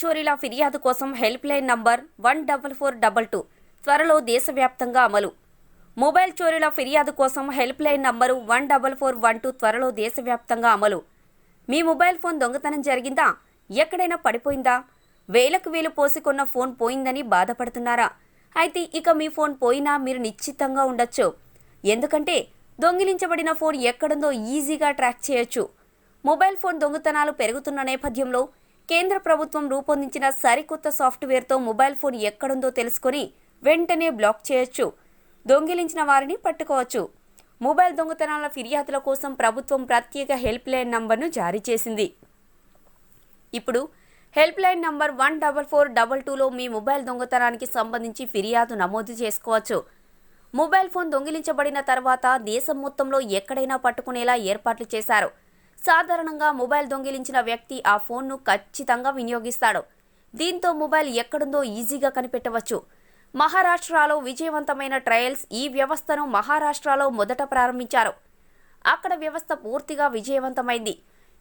చోరీల ఫిర్యాదు కోసం help line number 14422 త్వరలో దేశవ్యాప్తంగా అమలు. మొబైల్ చోరీల ఫిర్యాదు కోసం హెల్ప్ లైన్ నంబరు 14412 త్వరలో దేశవ్యాప్తంగా అమలు. మీ మొబైల్ ఫోన్ దొంగతనం జరిగిందా? ఎక్కడైనా పడిపోయిందా? వేలకు వేలు పోసి కొన్న ఫోన్ పోయిందని బాధపడుతున్నారా? అయితే ఇక మీ ఫోన్ పోయినా మీరు నిశ్చితంగా ఉండొచ్చు. ఎందుకంటే దొంగిలించబడిన ఫోన్ ఎక్కడుందో ఈజీగా ట్రాక్ చేయొచ్చు. మొబైల్ ఫోన్ దొంగతనాలు పెరుగుతున్న నేపథ్యంలో కేంద్ర ప్రభుత్వం రూపొందించిన సరికొత్త సాఫ్ట్వేర్తో మొబైల్ ఫోన్ ఎక్కడుందో తెలుసుకొని వెంటనే బ్లాక్ చేయొచ్చు. దొంగిలించిన వారిని పట్టుకోవచ్చు. మొబైల్ దొంగతనాల ఫిర్యాదుల కోసం ప్రభుత్వం ప్రత్యేక హెల్ప్ లైన్ నంబర్ను జారీ చేసింది. ఇప్పుడు హెల్ప్ లైన్ నంబర్ 14422లో మీ మొబైల్ దొంగతనానికి సంబంధించి ఫిర్యాదు నమోదు చేసుకోవచ్చు. మొబైల్ ఫోన్ దొంగిలించబడిన తర్వాత దేశం మొత్తంలో ఎక్కడైనా పట్టుకునేలా ఏర్పాట్లు చేశారు. సాధారణంగా మొబైల్ దొంగిలించిన వ్యక్తి ఆ ఫోన్ను ఖచ్చితంగా వినియోగిస్తాడు. దీంతో మొబైల్ ఎక్కడుందో ఈజీగా కనిపెట్టవచ్చు. మహారాష్ట్రలో విజయవంతమైన ట్రయల్స్ ఈ వ్యవస్థను మహారాష్ట్రలో మొదట ప్రారంభించారు. అక్కడ వ్యవస్థ పూర్తిగా విజయవంతమైంది.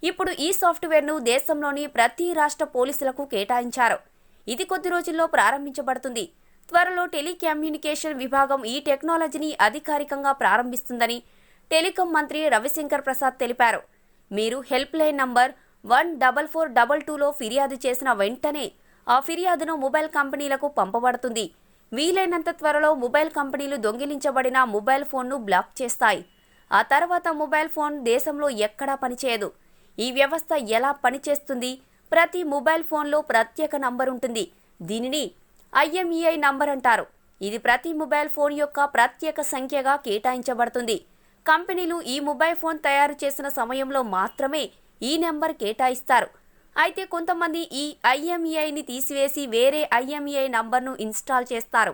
ఇప్పుడు ఈ సాఫ్ట్వేర్ను దేశంలోని ప్రతి రాష్ట్ర పోలీసులకు కేటాయించారు. ఇది కొద్ది రోజుల్లో ప్రారంభించబడుతుంది. త్వరలో టెలికమ్యూనికేషన్ విభాగం ఈ టెక్నాలజీని అధికారికంగా ప్రారంభిస్తుందని టెలికాం మంత్రి రవిశంకర్ ప్రసాద్ తెలిపారు. మీరు హెల్ప్ లైన్ నంబర్ 14422లో ఫిర్యాదు చేసిన వెంటనే ఆ ఫిర్యాదును మొబైల్ కంపెనీలకు పంపబడుతుంది. వీలైనంత త్వరలో మొబైల్ కంపెనీలు దొంగిలించబడిన మొబైల్ ఫోన్ను బ్లాక్ చేస్తాయి. ఆ తర్వాత మొబైల్ ఫోన్ దేశంలో ఎక్కడా పనిచేయదు. ఈ వ్యవస్థ ఎలా పనిచేస్తుంది? ప్రతి మొబైల్ ఫోన్లో ప్రత్యేక నంబర్ ఉంటుంది. దీనిని IMEI నంబర్ అంటారు. ఇది ప్రతి మొబైల్ ఫోన్ యొక్క ప్రత్యేక సంఖ్యగా కేటాయించబడుతుంది. కంపెనీలు ఈ మొబైల్ ఫోన్ తయారు చేసిన సమయంలో మాత్రమే ఈ నెంబర్ కేటాయిస్తారు. అయితే కొంతమంది ఈ IMEIని తీసివేసి వేరే IMEI నంబర్ను ఇన్స్టాల్ చేస్తారు.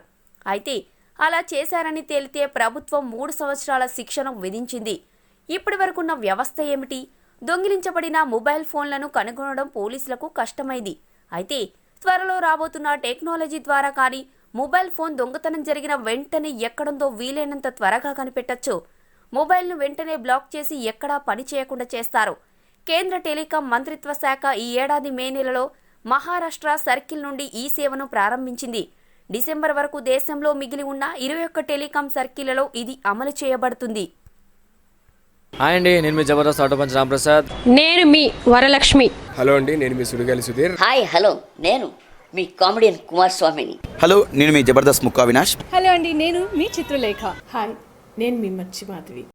అయితే అలా చేశారని తేలితే ప్రభుత్వం 3 సంవత్సరాల శిక్షను విధించింది. ఇప్పటి వరకున్న వ్యవస్థ ఏమిటి? దొంగిలించబడిన మొబైల్ ఫోన్లను కనుగొనడం పోలీసులకు కష్టమైంది. అయితే త్వరలో రాబోతున్న టెక్నాలజీ ద్వారా కానీ మొబైల్ ఫోన్ దొంగతనం జరిగిన వెంటనే ఎక్కడుందో వీలైనంత త్వరగా కనిపెట్టొచ్చు. మొబైల్ను వెంటనే బ్లాక్ చేసి ఎక్కడా పని చేయకుండా చేస్తారు. కేంద్ర టెలికాం మంత్రిత్వ శాఖ ఈ ఏడాది మే నెలలో మహారాష్ట్ర సర్కిల్ నుండి ఈ సేవను ప్రారంభించింది. డిసెంబర్ వరకు దేశంలో మిగిలి ఉన్న 21 టెలికాం సర్కిళ్లలో ఇది అమలు చేయబడుతుంది. హాయ్ అండి, నేను మీ జబర్దస్త్ ఆటో పంచ్ రాంప్రసాద్. నేను మీ వరలక్ష్మి. హలో అండి, నేను మీ సుడిగాలి సుధీర్. హాయ్ హలో, నేను మీ కామెడియన్ కుమార్ స్వామిని. హలో, నేను మీ జబర్దస్త్ ముక్కా వినాష్. హలో అండి, నేను మీ చిత్రలేఖ. హాయ్, నేను మీ మచ్చి మాధవి.